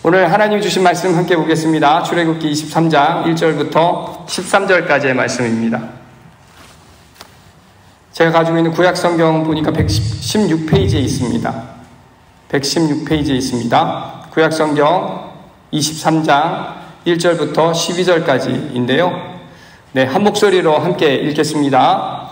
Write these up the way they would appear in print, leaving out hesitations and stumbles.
오늘 하나님 주신 말씀 함께 보겠습니다. 출애굽기 23장 1절부터 13절까지의 말씀입니다. 제가 가지고 있는 구약성경 보니까 116페이지에 있습니다. 116페이지에 있습니다. 구약성경 23장 1절부터 12절까지인데요. 한 목소리로 함께 읽겠습니다.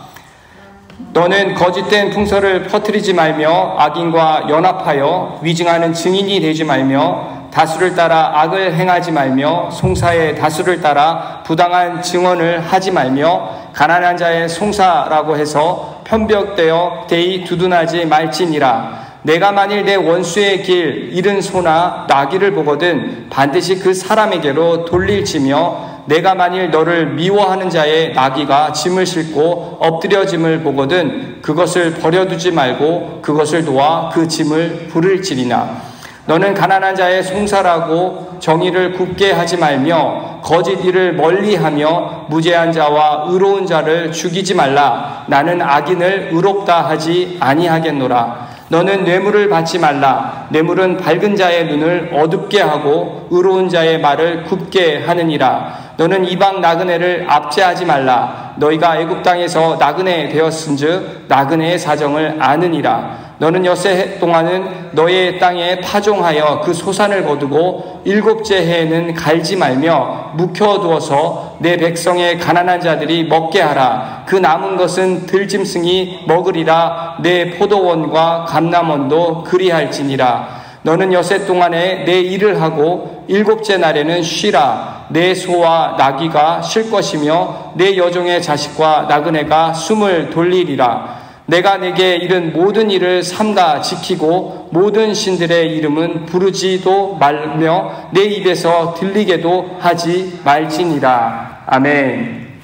너는 거짓된 풍설을 퍼뜨리지 말며 악인과 연합하여 위증하는 증인이 되지 말며 다수를 따라 악을 행하지 말며 송사의 다수를 따라 부당한 증언을 하지 말며 가난한 자의 송사라고 해서 편벽되어 대의 두둔하지 말지니라. 내가 만일 내 원수의 길 잃은 소나 나귀를 보거든 반드시 그 사람에게로 돌릴지며 내가 만일 너를 미워하는 자의 나귀가 짐을 싣고 엎드려짐을 보거든 그것을 버려두지 말고 그것을 놓아 그 짐을 부를지니라. 너는 가난한 자의 송사라고 정의를 굽게 하지 말며 거짓 일을 멀리하며 무죄한 자와 의로운 자를 죽이지 말라. 나는 악인을 의롭다 하지 아니하겠노라. 너는 뇌물을 받지 말라. 뇌물은 밝은 자의 눈을 어둡게 하고 의로운 자의 말을 굽게 하느니라. 너는 이방 나그네를 압제하지 말라. 너희가 애굽 땅에서 나그네 되었은즉 나그네의 사정을 아느니라. 너는 엿새 동안은 너의 땅에 파종하여 그 소산을 거두고 일곱째 해에는 갈지 말며 묵혀두어서 내 백성의 가난한 자들이 먹게 하라. 그 남은 것은 들짐승이 먹으리라. 내 포도원과 감람원도 그리할지니라. 너는 엿새 동안에 내 일을 하고 일곱째 날에는 쉬라. 내 소와 나귀가 쉴 것이며 내 여종의 자식과 나그네가 숨을 돌리리라. 내가 내게 이른 모든 일을 삼가 지키고 모든 신들의 이름은 부르지도 말며 내 입에서 들리게도 하지 말지니라. 아멘.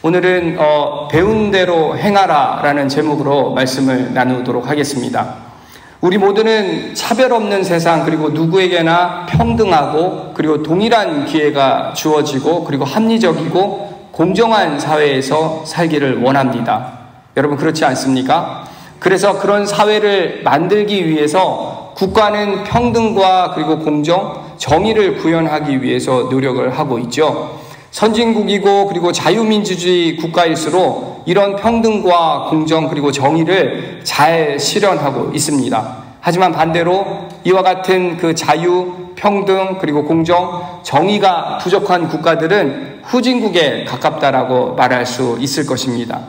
오늘은 배운 대로 행하라 라는 제목으로 말씀을 나누도록 하겠습니다. 우리 모두는 차별 없는 세상, 그리고 누구에게나 평등하고 그리고 동일한 기회가 주어지고 그리고 합리적이고 공정한 사회에서 살기를 원합니다. 여러분 그렇지 않습니까? 그래서 그런 사회를 만들기 위해서 국가는 평등과 그리고 공정, 정의를 구현하기 위해서 노력을 하고 있죠. 선진국이고 그리고 자유민주주의 국가일수록 이런 평등과 공정 그리고 정의를 잘 실현하고 있습니다. 하지만 반대로 이와 같은 그 자유, 평등 그리고 공정, 정의가 부족한 국가들은 후진국에 가깝다라고 말할 수 있을 것입니다.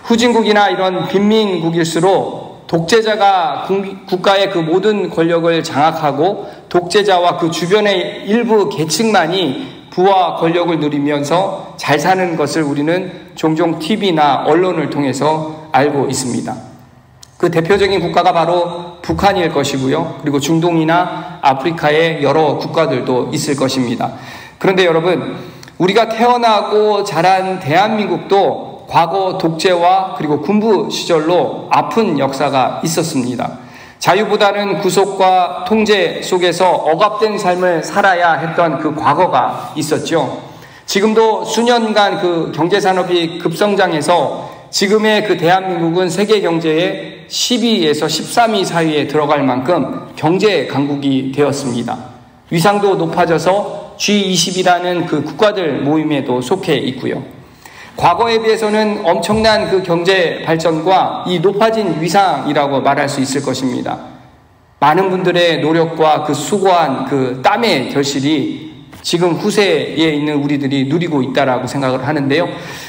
후진국이나 이런 빈민국일수록 독재자가 국가의 그 모든 권력을 장악하고 독재자와 그 주변의 일부 계층만이 부와 권력을 누리면서 잘 사는 것을 우리는 종종 TV나 언론을 통해서 알고 있습니다. 그 대표적인 국가가 바로 북한일 것이고요. 그리고 중동이나 아프리카의 여러 국가들도 있을 것입니다. 그런데 여러분, 우리가 태어나고 자란 대한민국도 과거 독재와 그리고 군부 시절로 아픈 역사가 있었습니다. 자유보다는 구속과 통제 속에서 억압된 삶을 살아야 했던 그 과거가 있었죠. 지금도 수년간 그 경제산업이 급성장해서 지금의 그 대한민국은 세계 경제의 10위에서 13위 사이에 들어갈 만큼 경제 강국이 되었습니다. 위상도 높아져서 G20이라는 그 국가들 모임에도 속해 있고요. 과거에 비해서는 엄청난 그 경제 발전과 이 높아진 위상이라고 말할 수 있을 것입니다. 많은 분들의 노력과 그 수고한 그 땀의 결실이 지금 후세에 있는 우리들이 누리고 있다라고 생각을 하는데요.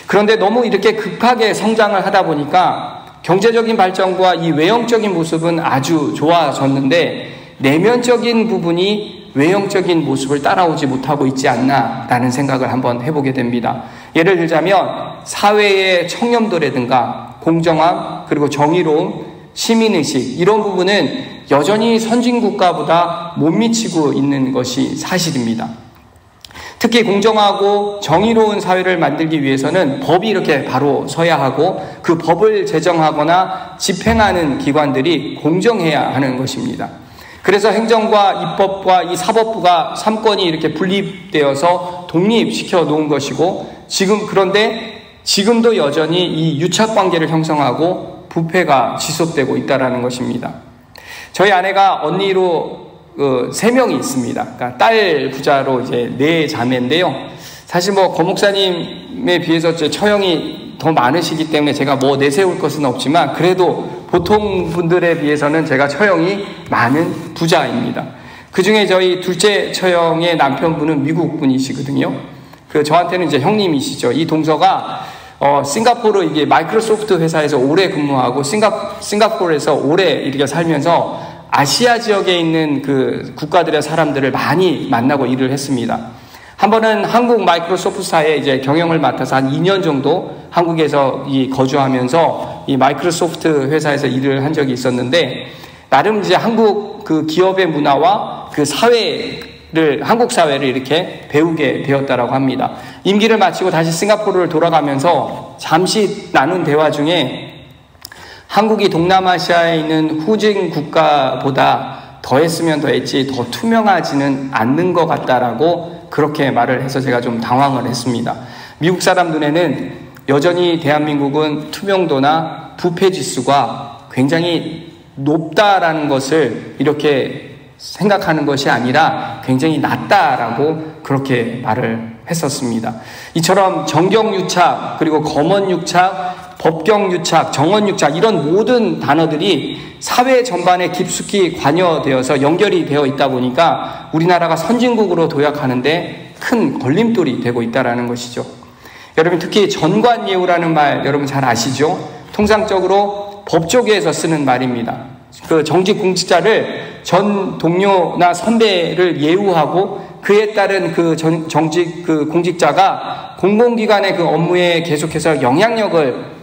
그런데 너무 이렇게 급하게 성장을 하다 보니까 경제적인 발전과 이 외형적인 모습은 아주 좋아졌는데 내면적인 부분이 외형적인 모습을 따라오지 못하고 있지 않나라는 생각을 한번 해보게 됩니다. 예를 들자면 사회의 청렴도라든가 공정함 그리고 정의로움, 시민의식 이런 부분은 여전히 선진국가보다 못 미치고 있는 것이 사실입니다. 특히 공정하고 정의로운 사회를 만들기 위해서는 법이 이렇게 바로 서야 하고 그 법을 제정하거나 집행하는 기관들이 공정해야 하는 것입니다. 그래서 행정과 입법과 이 사법부가 3권이 이렇게 분립되어서 독립시켜 놓은 것이고 그런데 지금도 여전히 이 유착관계를 형성하고 부패가 지속되고 있다는 것입니다. 저희 아내가 언니로 3명이 있습니다. 그러니까 딸 부자로 이제 4자매인데요. 사실 거 목사님에 비해서 제 처형이 더 많으시기 때문에 제가 내세울 것은 없지만 그래도 보통 분들에 비해서는 제가 처형이 많은 부자입니다. 그 중에 저희 둘째 처형의 남편분은 미국 분이시거든요. 저한테는 이제 형님이시죠. 이 동서가 싱가포르 이게 마이크로소프트 회사에서 오래 근무하고 싱가포르에서 오래 이렇게 살면서 아시아 지역에 있는 그 국가들의 사람들을 많이 만나고 일을 했습니다. 한 번은 한국 마이크로소프트사에 이제 경영을 맡아서 한 2년 정도 한국에서 거주하면서 이 마이크로소프트 회사에서 일을 한 적이 있었는데 나름 이제 한국 그 기업의 문화와 그 한국 사회를 이렇게 배우게 되었다라고 합니다. 임기를 마치고 다시 싱가포르를 돌아가면서 잠시 나눈 대화 중에 한국이 동남아시아에 있는 후진 국가보다 더했으면 더했지 더 투명하지는 않는 것 같다라고 그렇게 말을 해서 제가 좀 당황을 했습니다. 미국 사람 눈에는 여전히 대한민국은 투명도나 부패 지수가 굉장히 높다라는 것을 이렇게 생각하는 것이 아니라 굉장히 낮다라고 그렇게 말을 했었습니다. 이처럼 정경유착, 그리고 검언유착, 법경유착, 정언유착 이런 모든 단어들이 사회 전반에 깊숙이 관여되어서 연결이 되어 있다 보니까 우리나라가 선진국으로 도약하는데 큰 걸림돌이 되고 있다는 것이죠. 여러분 특히 전관예우라는 말 여러분 잘 아시죠? 통상적으로 법조계에서 쓰는 말입니다. 그 정직 공직자를 전 동료나 선배를 예우하고 그에 따른 그 정직 그 공직자가 공공기관의 그 업무에 계속해서 영향력을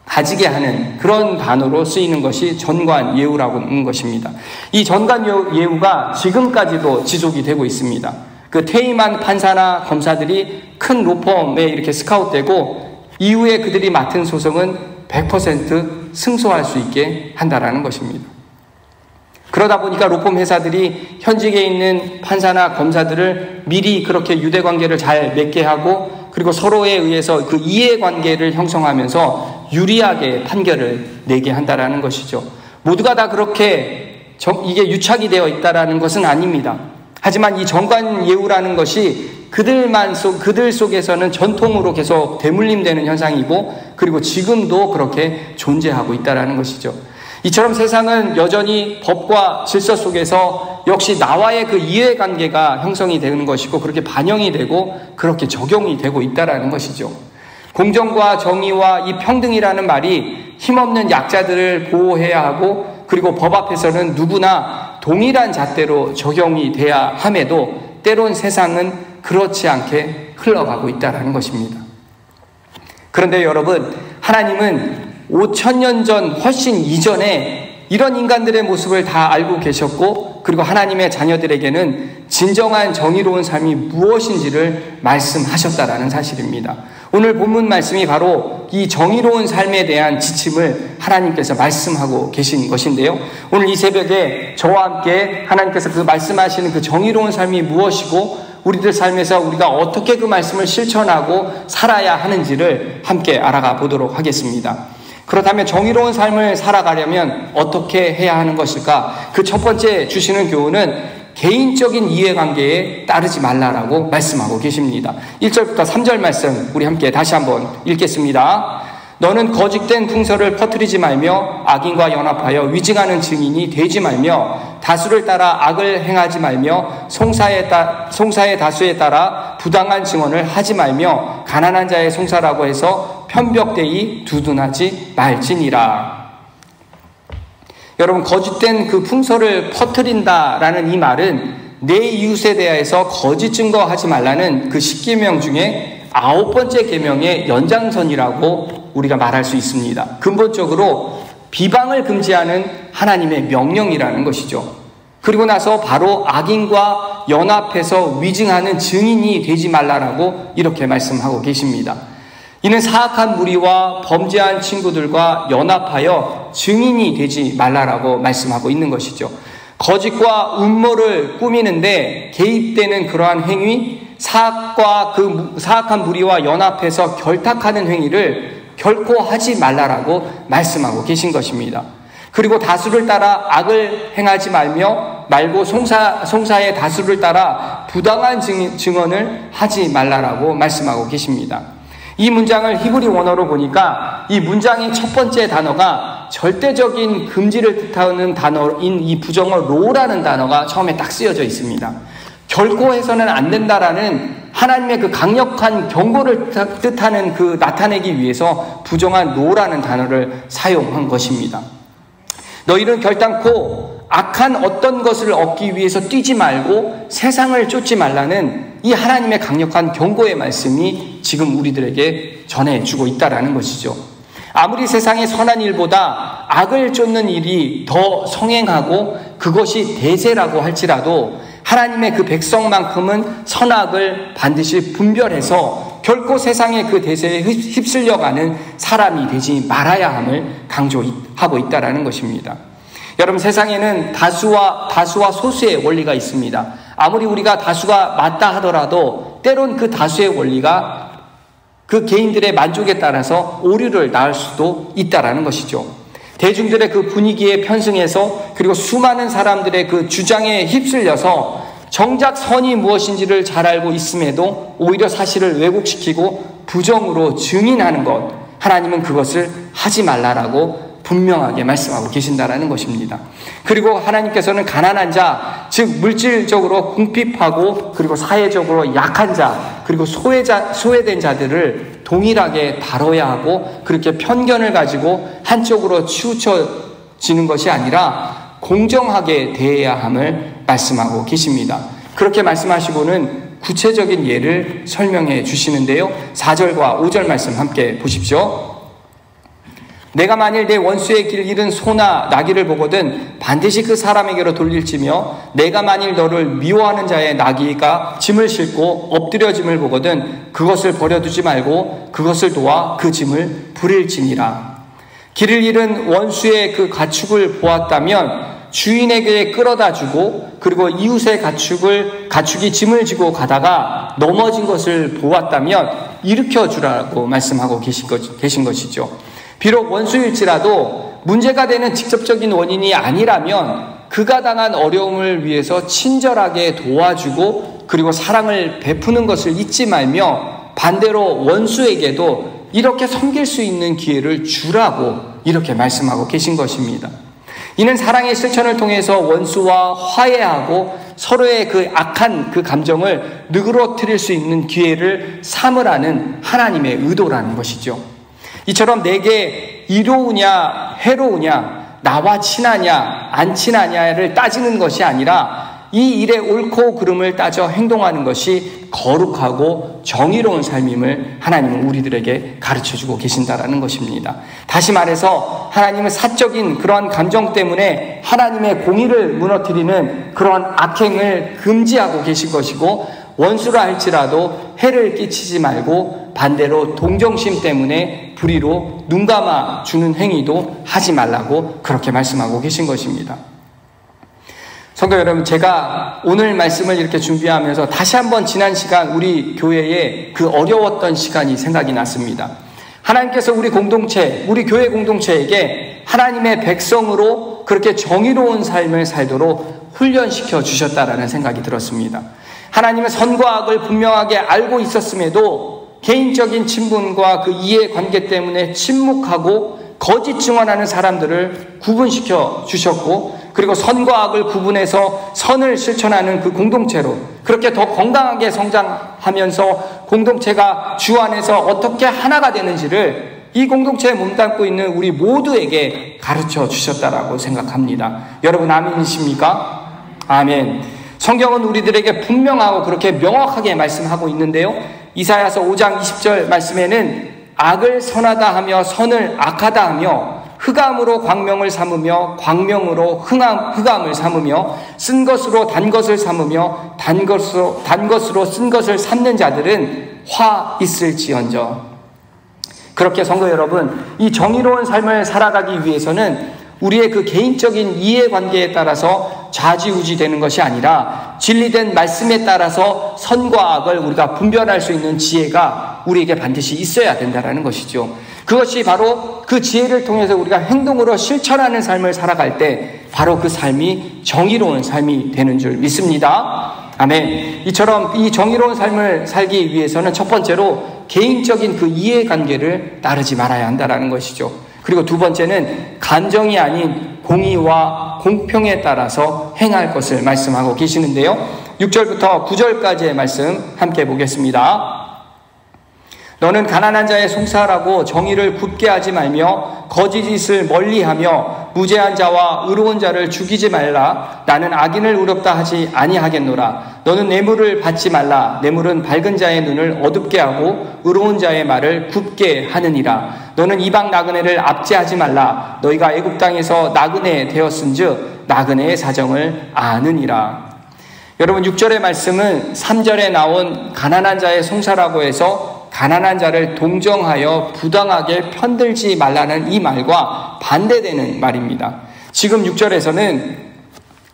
가지게 하는 그런 단어로 쓰이는 것이 전관예우라고 하는 것입니다. 이 전관예우가 지금까지도 지속이 되고 있습니다. 그 퇴임한 판사나 검사들이 큰 로펌에 이렇게 스카웃되고 이후에 그들이 맡은 소송은 100% 승소할 수 있게 한다라는 것입니다. 그러다 보니까 로펌 회사들이 현직에 있는 판사나 검사들을 미리 그렇게 유대관계를 잘 맺게 하고 그리고 서로에 의해서 그 이해관계를 형성하면서 유리하게 판결을 내게 한다라는 것이죠. 모두가 다 그렇게 이게 유착이 되어 있다라는 것은 아닙니다. 하지만 이 전관예우라는 것이 그들 속에서는 전통으로 계속 대물림되는 현상이고 그리고 지금도 그렇게 존재하고 있다라는 것이죠. 이처럼 세상은 여전히 법과 질서 속에서 역시 나와의 그 이해관계가 형성이 되는 것이고 그렇게 반영이 되고 그렇게 적용이 되고 있다라는 것이죠. 공정과 정의와 이 평등이라는 말이 힘없는 약자들을 보호해야 하고 그리고 법 앞에서는 누구나 동일한 잣대로 적용이 돼야 함에도 때론 세상은 그렇지 않게 흘러가고 있다는 것입니다. 그런데 여러분, 하나님은 5,000년 전 훨씬 이전에 이런 인간들의 모습을 다 알고 계셨고 그리고 하나님의 자녀들에게는 진정한 정의로운 삶이 무엇인지를 말씀하셨다라는 사실입니다. 오늘 본문 말씀이 바로 이 정의로운 삶에 대한 지침을 하나님께서 말씀하고 계신 것인데요. 오늘 이 새벽에 저와 함께 하나님께서 그 말씀하시는 그 정의로운 삶이 무엇이고 우리들 삶에서 우리가 어떻게 그 말씀을 실천하고 살아야 하는지를 함께 알아가 보도록 하겠습니다. 그렇다면 정의로운 삶을 살아가려면 어떻게 해야 하는 것일까? 그 첫 번째 주시는 교훈은 개인적인 이해관계에 따르지 말라라고 말씀하고 계십니다. 1절부터 3절 말씀 우리 함께 다시 한번 읽겠습니다. 너는 거짓된 풍설을 퍼뜨리지 말며 악인과 연합하여 위증하는 증인이 되지 말며 다수를 따라 악을 행하지 말며 송사의 다수에 따라 부당한 증언을 하지 말며 가난한 자의 송사라고 해서 편벽되이 두둔하지 말지니라. 여러분, 거짓된 그 풍설을 퍼뜨린다라는 이 말은 내 이웃에 대해서 거짓 증거하지 말라는 그 10계명 중에 9번째 계명의 연장선이라고 우리가 말할 수 있습니다. 근본적으로 비방을 금지하는 하나님의 명령이라는 것이죠. 그리고 나서 바로 악인과 연합해서 위증하는 증인이 되지 말라라고 이렇게 말씀하고 계십니다. 이는 사악한 무리와 범죄한 친구들과 연합하여 증인이 되지 말라라고 말씀하고 있는 것이죠. 거짓과 음모를 꾸미는데 개입되는 그러한 행위, 사악한 무리와 연합해서 결탁하는 행위를 결코 하지 말라라고 말씀하고 계신 것입니다. 그리고 다수를 따라 악을 행하지 말며 말고 송사의 다수를 따라 부당한 증언을 하지 말라라고 말씀하고 계십니다. 이 문장을 히브리 원어로 보니까 이 문장의 첫 번째 단어가 절대적인 금지를 뜻하는 단어인 이 부정어 로라는 단어가 처음에 딱 쓰여져 있습니다. 결코 해서는 안 된다라는 하나님의 그 강력한 경고를 뜻하는 그 나타내기 위해서 부정한 로라는 단어를 사용한 것입니다. 너희는 결단코 악한 어떤 것을 얻기 위해서 뛰지 말고 세상을 쫓지 말라는 이 하나님의 강력한 경고의 말씀이 지금 우리들에게 전해주고 있다라는 것이죠. 아무리 세상의 선한 일보다 악을 쫓는 일이 더 성행하고 그것이 대세라고 할지라도 하나님의 그 백성만큼은 선악을 반드시 분별해서 결코 세상의 그 대세에 휩쓸려가는 사람이 되지 말아야 함을 강조하고 있다라는 것입니다. 여러분, 세상에는 다수와 소수의 원리가 있습니다. 아무리 우리가 다수가 맞다 하더라도 때론 그 다수의 원리가 그 개인들의 만족에 따라서 오류를 낳을 수도 있다라는 것이죠. 대중들의 그 분위기에 편승해서 그리고 수많은 사람들의 그 주장에 휩쓸려서 정작 선이 무엇인지를 잘 알고 있음에도 오히려 사실을 왜곡시키고 부정으로 증인하는 것, 하나님은 그것을 하지 말라라고 분명하게 말씀하고 계신다라는 것입니다. 그리고 하나님께서는 가난한 자, 즉 물질적으로 궁핍하고 그리고 사회적으로 약한 자, 그리고 소외된 자들을 동일하게 다뤄야 하고 그렇게 편견을 가지고 한쪽으로 치우쳐지는 것이 아니라 공정하게 대해야 함을 말씀하고 계십니다. 그렇게 말씀하시고는 구체적인 예를 설명해 주시는데요. 4절과 5절 말씀 함께 보십시오. 내가 만일 내 원수의 길 잃은 소나 나귀를 보거든 반드시 그 사람에게로 돌릴지며 내가 만일 너를 미워하는 자의 나귀가 짐을 싣고 엎드려짐을 보거든 그것을 버려두지 말고 그것을 도와 그 짐을 부릴지니라. 길을 잃은 원수의 그 가축을 보았다면 주인에게 끌어다 주고 그리고 이웃의 가축이 짐을 지고 가다가 넘어진 것을 보았다면 일으켜 주라고 말씀하고 계신 것이죠. 비록 원수일지라도 문제가 되는 직접적인 원인이 아니라면 그가 당한 어려움을 위해서 친절하게 도와주고 그리고 사랑을 베푸는 것을 잊지 말며 반대로 원수에게도 이렇게 섬길 수 있는 기회를 주라고 이렇게 말씀하고 계신 것입니다. 이는 사랑의 실천을 통해서 원수와 화해하고 서로의 그 악한 그 감정을 누그러뜨릴 수 있는 기회를 삼으라는 하나님의 의도라는 것이죠. 이처럼 내게 이로우냐 해로우냐 나와 친하냐 안 친하냐를 따지는 것이 아니라 이 일의 옳고 그름을 따져 행동하는 것이 거룩하고 정의로운 삶임을 하나님은 우리들에게 가르쳐주고 계신다라는 것입니다. 다시 말해서 하나님은 사적인 그러한 감정 때문에 하나님의 공의를 무너뜨리는 그러한 악행을 금지하고 계신 것이고 원수라 할지라도 해를 끼치지 말고 반대로 동정심 때문에 불의로 눈 감아 주는 행위도 하지 말라고 그렇게 말씀하고 계신 것입니다. 성도 여러분, 제가 오늘 말씀을 이렇게 준비하면서 다시 한번 지난 시간 우리 교회에 그 어려웠던 시간이 생각이 났습니다. 하나님께서 우리 교회 공동체에게 하나님의 백성으로 그렇게 정의로운 삶을 살도록 훈련시켜 주셨다라는 생각이 들었습니다. 하나님은 선과 악을 분명하게 알고 있었음에도 개인적인 친분과 그 이해관계 때문에 침묵하고 거짓 증언하는 사람들을 구분시켜 주셨고 그리고 선과 악을 구분해서 선을 실천하는 그 공동체로 그렇게 더 건강하게 성장하면서 공동체가 주 안에서 어떻게 하나가 되는지를 이 공동체에 몸담고 있는 우리 모두에게 가르쳐 주셨다라고 생각합니다. 여러분 아멘이십니까? 아멘. 성경은 우리들에게 분명하고 그렇게 명확하게 말씀하고 있는데요. 이사야서 5장 20절 말씀에는 악을 선하다 하며 선을 악하다 하며 흑암으로 광명을 삼으며 광명으로 흑암을 삼으며 쓴 것으로 단 것을 삼으며 단 것으로 쓴 것을 삼는 자들은 화 있을지언정. 그렇게 성도 여러분, 이 정의로운 삶을 살아가기 위해서는 우리의 그 개인적인 이해관계에 따라서 좌지우지 되는 것이 아니라 진리된 말씀에 따라서 선과 악을 우리가 분별할 수 있는 지혜가 우리에게 반드시 있어야 된다는 것이죠. 그것이 바로 그 지혜를 통해서 우리가 행동으로 실천하는 삶을 살아갈 때 바로 그 삶이 정의로운 삶이 되는 줄 믿습니다. 아멘. 이처럼 이 정의로운 삶을 살기 위해서는 첫 번째로 개인적인 그 이해관계를 따르지 말아야 한다는 것이죠. 그리고 두 번째는 감정이 아닌 공의와 공평에 따라서 행할 것을 말씀하고 계시는데요. 6절부터 9절까지의 말씀 함께 보겠습니다. 너는 가난한 자의 송사하라고 정의를 굽게 하지 말며 거짓을 멀리하며 무죄한 자와 의로운 자를 죽이지 말라. 나는 악인을 의롭다 하지 아니하겠노라. 너는 뇌물을 받지 말라. 뇌물은 밝은 자의 눈을 어둡게 하고 의로운 자의 말을 굽게 하느니라. 너는 이방 나그네를 압제하지 말라. 너희가 애굽 땅에서 나그네 되었은즉 나그네의 사정을 아느니라. 여러분 6절의 말씀은 3절에 나온 가난한 자의 송사라고 해서 가난한 자를 동정하여 부당하게 편들지 말라는 이 말과 반대되는 말입니다. 지금 6절에서는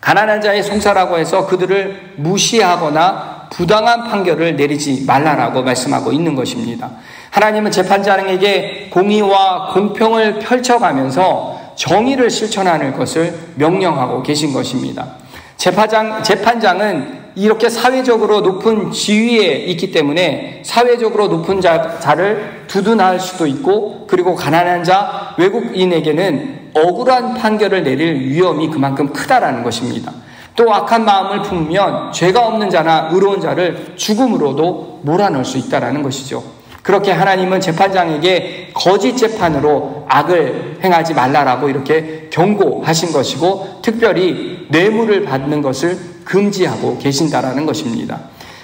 가난한 자의 송사라고 해서 그들을 무시하거나 부당한 판결을 내리지 말라라고 말씀하고 있는 것입니다. 하나님은 재판장에게 공의와 공평을 펼쳐가면서 정의를 실천하는 것을 명령하고 계신 것입니다. 재판장은 이렇게 사회적으로 높은 지위에 있기 때문에 사회적으로 높은 자를 두둔할 수도 있고, 그리고 가난한 자, 외국인에게는 억울한 판결을 내릴 위험이 그만큼 크다라는 것입니다. 또 악한 마음을 품으면 죄가 없는 자나 의로운 자를 죽음으로도 몰아넣을 수 있다는 것이죠. 그렇게 하나님은 재판장에게 거짓 재판으로 악을 행하지 말라라고 이렇게 경고하신 것이고, 특별히 뇌물을 받는 것을 금지하고 계신다라는 것입니다.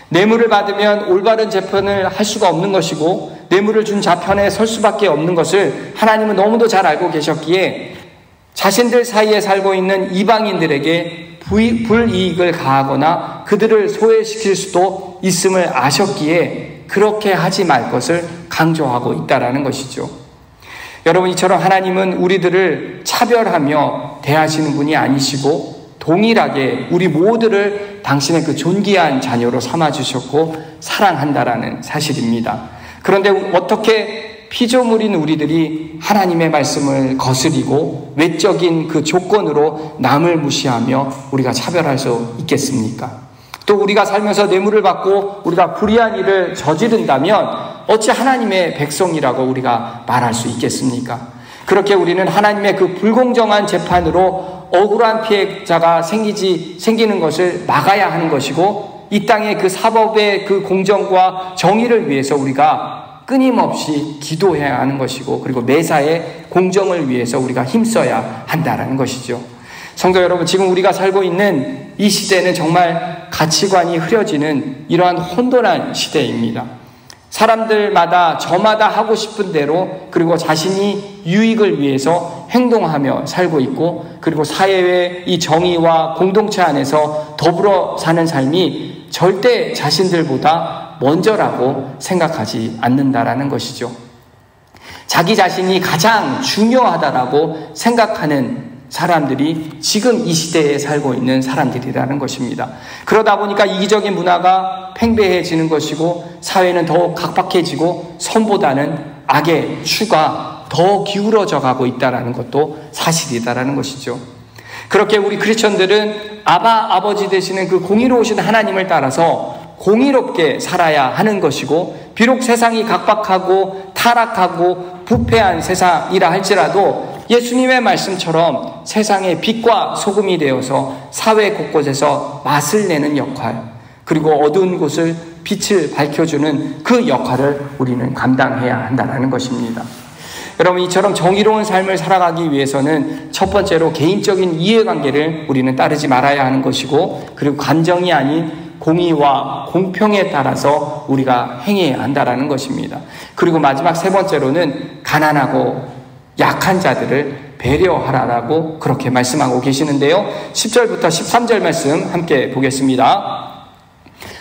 뇌물을 받으면 올바른 재판을 할 수가 없는 것이고, 뇌물을 준 자편에 설 수밖에 없는 것을 하나님은 너무도 잘 알고 계셨기에 자신들 사이에 살고 있는 이방인들에게 불이익을 가하거나 그들을 소외시킬 수도 있음을 아셨기에 그렇게 하지 말 것을 강조하고 있다라는 것이죠. 여러분, 이처럼 하나님은 우리들을 차별하며 대하시는 분이 아니시고 동일하게 우리 모두를 당신의 그 존귀한 자녀로 삼아주셨고 사랑한다라는 사실입니다. 그런데 어떻게 피조물인 우리들이 하나님의 말씀을 거스리고 외적인 그 조건으로 남을 무시하며 우리가 차별할 수 있겠습니까? 또 우리가 살면서 뇌물을 받고 우리가 불의한 일을 저지른다면 어찌 하나님의 백성이라고 우리가 말할 수 있겠습니까? 그렇게 우리는 하나님의 그 불공정한 재판으로 억울한 피해자가 생기는 것을 막아야 하는 것이고, 이 땅의 그 사법의 그 공정과 정의를 위해서 우리가 끊임없이 기도해야 하는 것이고, 그리고 매사의 공정을 위해서 우리가 힘써야 한다는 것이죠. 성도 여러분, 지금 우리가 살고 있는 이 시대는 정말 가치관이 흐려지는 이러한 혼돈한 시대입니다. 사람들마다 저마다 하고 싶은 대로, 그리고 자신이 유익을 위해서 행동하며 살고 있고, 그리고 사회의 이 정의와 공동체 안에서 더불어 사는 삶이 절대 자신들보다 먼저라고 생각하지 않는다라는 것이죠. 자기 자신이 가장 중요하다라고 생각하는 사람들이 지금 이 시대에 살고 있는 사람들이라는 것입니다. 그러다 보니까 이기적인 문화가 팽배해지는 것이고, 사회는 더욱 각박해지고 선보다는 악의 추가 더 기울어져 가고 있다는 것도 사실이다라는 것이죠. 그렇게 우리 크리스천들은 아버지 되시는 그 공의로우신 하나님을 따라서 공의롭게 살아야 하는 것이고, 비록 세상이 각박하고 타락하고 부패한 세상이라 할지라도 예수님의 말씀처럼 세상의 빛과 소금이 되어서 사회 곳곳에서 맛을 내는 역할, 그리고 어두운 곳을 빛을 밝혀주는 그 역할을 우리는 감당해야 한다는 것입니다. 여러분, 이처럼 정의로운 삶을 살아가기 위해서는 첫 번째로 개인적인 이해관계를 우리는 따르지 말아야 하는 것이고, 그리고 감정이 아닌 공의와 공평에 따라서 우리가 행해야 한다는 것입니다. 그리고 마지막 세 번째로는 가난하고 약한 자들을 배려하라라고 그렇게 말씀하고 계시는데요. 10절부터 13절 말씀 함께 보겠습니다.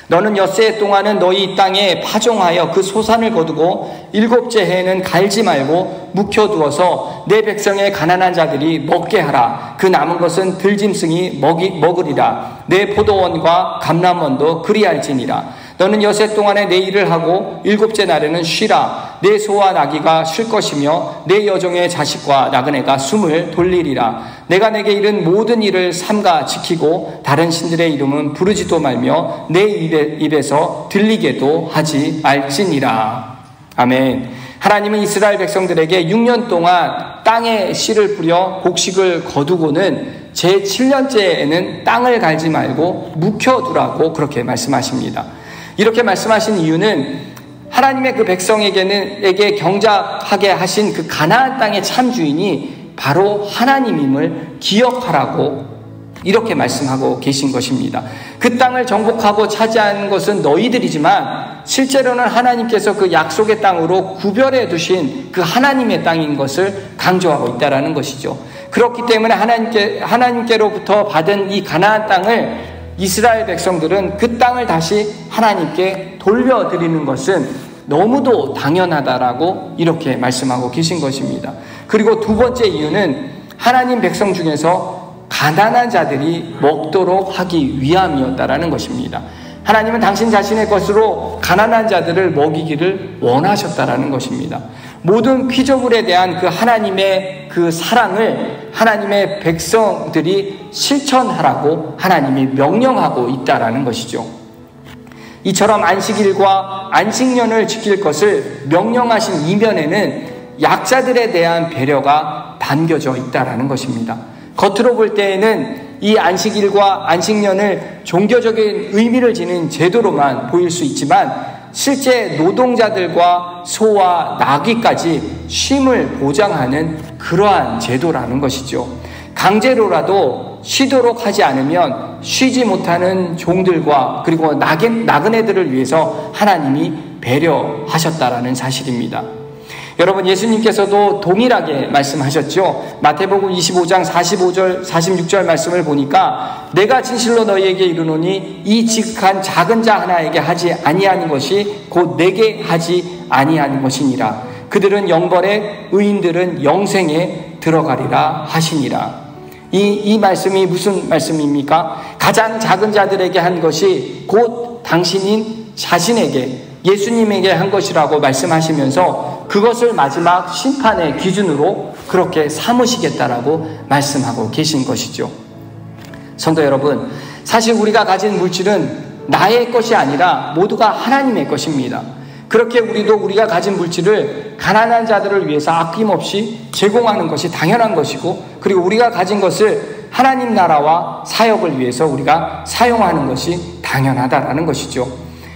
너는 엿새 동안은 너희 땅에 파종하여 그 소산을 거두고 일곱째 해에는 갈지 말고 묵혀두어서 내 백성의 가난한 자들이 먹게 하라. 그 남은 것은 들짐승이 먹으리라. 내 포도원과 감람원도 그리할지니라. 너는 여세 동안에 내 일을 하고 일곱째 날에는 쉬라. 내 소와 나귀가 쉴 것이며 내 여종의 자식과 나그네가 숨을 돌리리라. 내가 내게 이른 모든 일을 삼가 지키고 다른 신들의 이름은 부르지도 말며 내 입에서 들리게도 하지 말지니라. 아멘. 하나님은 이스라엘 백성들에게 6년 동안 땅에 씨를 뿌려 곡식을 거두고는 제7년째에는 땅을 갈지 말고 묵혀두라고 그렇게 말씀하십니다. 이렇게 말씀하신 이유는 하나님의 그 백성에게 경작하게 하신 그 가나안 땅의 참 주인이 바로 하나님임을 기억하라고 이렇게 말씀하고 계신 것입니다. 그 땅을 정복하고 차지한 것은 너희들이지만 실제로는 하나님께서 그 약속의 땅으로 구별해 두신 그 하나님의 땅인 것을 강조하고 있다는 것이죠. 그렇기 때문에 하나님께로부터 받은 이 가나안 땅을 이스라엘 백성들은 그 땅을 다시 하나님께 돌려드리는 것은 너무도 당연하다라고 이렇게 말씀하고 계신 것입니다. 그리고 두 번째 이유는 하나님 백성 중에서 가난한 자들이 먹도록 하기 위함이었다라는 것입니다. 하나님은 당신 자신의 것으로 가난한 자들을 먹이기를 원하셨다라는 것입니다. 모든 피조물에 대한 그 하나님의 그 사랑을 하나님의 백성들이 실천하라고 하나님이 명령하고 있다라는 것이죠. 이처럼 안식일과 안식년을 지킬 것을 명령하신 이면에는 약자들에 대한 배려가 담겨져 있다라는 것입니다. 겉으로 볼 때에는 이 안식일과 안식년을 종교적인 의미를 지닌 제도로만 보일 수 있지만 실제 노동자들과 소와 나귀까지 쉼을 보장하는 그러한 제도라는 것이죠. 강제로라도 쉬도록 하지 않으면 쉬지 못하는 종들과 그리고 나그네들을 위해서 하나님이 배려하셨다라는 사실입니다. 여러분, 예수님께서도 동일하게 말씀하셨죠. 마태복음 25장 45절 46절 말씀을 보니까 내가 진실로 너희에게 이르노니 이 지극한 작은 자 하나에게 하지 아니하는 것이 곧 내게 하지 아니하는 것이니라. 그들은 영벌에 의인들은 영생에 들어가리라 하시니라. 이 말씀이 무슨 말씀입니까? 가장 작은 자들에게 한 것이 곧 당신인 자신에게 예수님에게 한 것이라고 말씀하시면서 그것을 마지막 심판의 기준으로 그렇게 삼으시겠다라고 말씀하고 계신 것이죠. 성도 여러분, 사실 우리가 가진 물질은 나의 것이 아니라 모두가 하나님의 것입니다. 그렇게 우리가 가진 물질을 가난한 자들을 위해서 아낌없이 제공하는 것이 당연한 것이고, 그리고 우리가 가진 것을 하나님 나라와 사역을 위해서 우리가 사용하는 것이 당연하다라는 것이죠.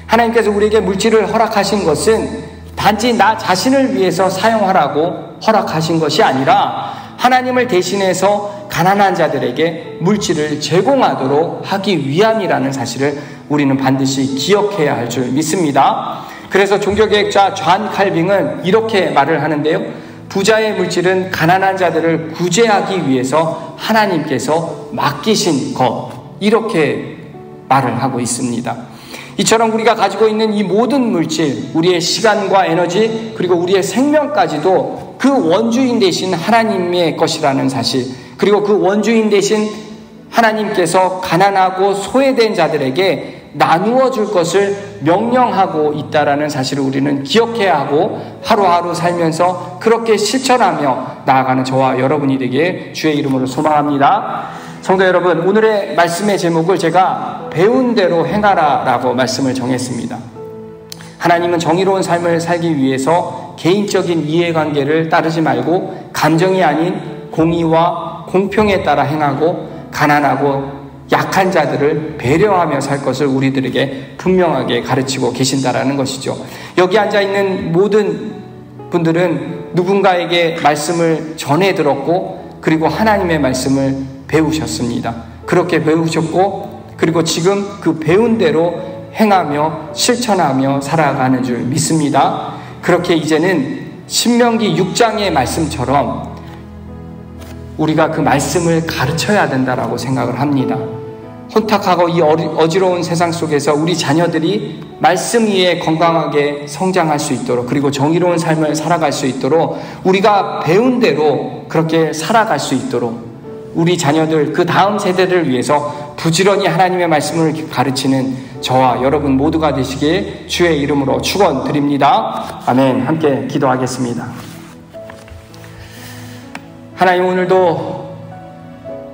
하나님께서 우리에게 물질을 허락하신 것은 단지 나 자신을 위해서 사용하라고 허락하신 것이 아니라 하나님을 대신해서 가난한 자들에게 물질을 제공하도록 하기 위함이라는 사실을 우리는 반드시 기억해야 할 줄 믿습니다. 그래서 종교개혁자 존 칼빙은 이렇게 말을 하는데요. 부자의 물질은 가난한 자들을 구제하기 위해서 하나님께서 맡기신 것, 이렇게 말을 하고 있습니다. 이처럼 우리가 가지고 있는 이 모든 물질, 우리의 시간과 에너지, 그리고 우리의 생명까지도 그 원주인 되신 하나님의 것이라는 사실, 그리고 그 원주인 되신 하나님께서 가난하고 소외된 자들에게 나누어 줄 것을 명령하고 있다라는 사실을 우리는 기억해야 하고 하루하루 살면서 그렇게 실천하며 나아가는 저와 여러분이 되기에 주의 이름으로 소망합니다. 성도 여러분, 오늘의 말씀의 제목을 제가 배운 대로 행하라 라고 말씀을 정했습니다. 하나님은 정의로운 삶을 살기 위해서 개인적인 이해관계를 따르지 말고 감정이 아닌 공의와 공평에 따라 행하고 가난하고 약한 자들을 배려하며 살 것을 우리들에게 분명하게 가르치고 계신다라는 것이죠. 여기 앉아있는 모든 분들은 누군가에게 말씀을 전해 들었고 그리고 하나님의 말씀을 배우셨습니다. 그렇게 배우셨고 그리고 지금 그 배운 대로 행하며 실천하며 살아가는 줄 믿습니다. 그렇게 이제는 신명기 6장의 말씀처럼 우리가 그 말씀을 가르쳐야 된다라고 생각을 합니다. 혼탁하고 이 어지러운 세상 속에서 우리 자녀들이 말씀 위에 건강하게 성장할 수 있도록, 그리고 정의로운 삶을 살아갈 수 있도록, 우리가 배운 대로 그렇게 살아갈 수 있도록 우리 자녀들, 그 다음 세대를 위해서 부지런히 하나님의 말씀을 가르치는 저와 여러분 모두가 되시길 주의 이름으로 축원드립니다. 아멘. 함께 기도하겠습니다. 하나님, 오늘도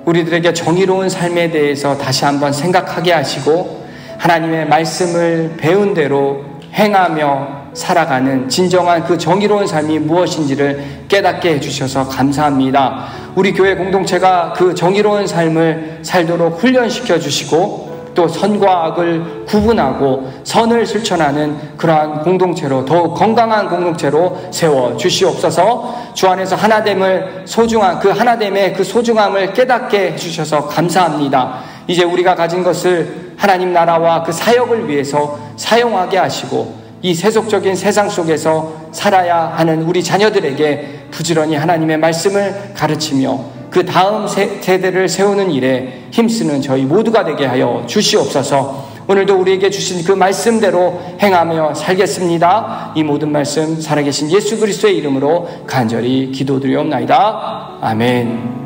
우리들에게 정의로운 삶에 대해서 다시 한번 생각하게 하시고 하나님의 말씀을 배운 대로 행하며 살아가는 진정한 그 정의로운 삶이 무엇인지를 깨닫게 해주셔서 감사합니다. 우리 교회 공동체가 그 정의로운 삶을 살도록 훈련시켜 주시고 또 선과 악을 구분하고 선을 실천하는 그러한 공동체로, 더욱 건강한 공동체로 세워 주시옵소서. 주 안에서 하나됨을 소중한 그 하나됨의 그 소중함을 깨닫게 해주셔서 감사합니다. 이제 우리가 가진 것을 하나님 나라와 그 사역을 위해서 사용하게 하시고 이 세속적인 세상 속에서 살아야 하는 우리 자녀들에게 부지런히 하나님의 말씀을 가르치며 그 다음 세대를 세우는 일에 힘쓰는 저희 모두가 되게 하여 주시옵소서. 오늘도 우리에게 주신 그 말씀대로 행하며 살겠습니다. 이 모든 말씀 살아계신 예수 그리스도의 이름으로 간절히 기도드리옵나이다. 아멘.